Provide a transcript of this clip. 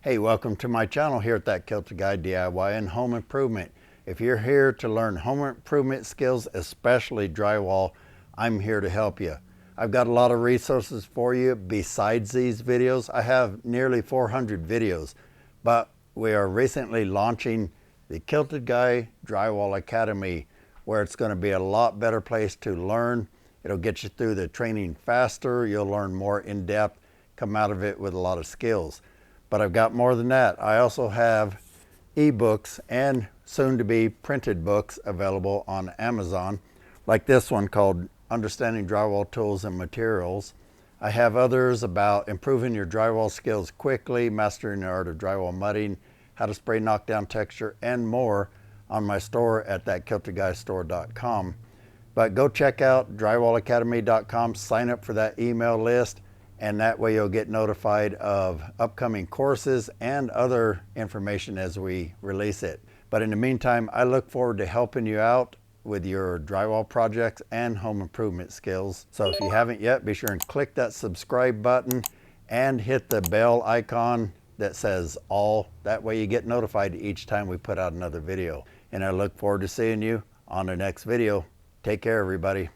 Hey, welcome to my channel here at That Kilted Guy DIY and Home Improvement. If you're here to learn home improvement skills, especially drywall, I'm here to help you. I've got a lot of resources for you besides these videos. I have nearly 400 videos, but we are recently launching the Kilted Guy Drywall Academy, where it's going to be a lot better place to learn. It'll get you through the training faster. You'll learn more in depth, come out of it with a lot of skills. But I've got more than that. I also have ebooks and soon to be printed books available on Amazon, like this one called Understanding Drywall Tools and Materials. I have others about improving your drywall skills quickly, mastering the art of drywall mudding, how to spray knockdown texture, and more on my store at thatkiltedguystore.com. But go check out drywallacademy.com, sign up for that email list, and that way you'll get notified of upcoming courses and other information as we release it. But in the meantime, I look forward to helping you out with your drywall projects and home improvement skills. So if you haven't yet, be sure and click that subscribe button and hit the bell icon that says all. That way you get notified each time we put out another video. And I look forward to seeing you on the next video. Take care, everybody.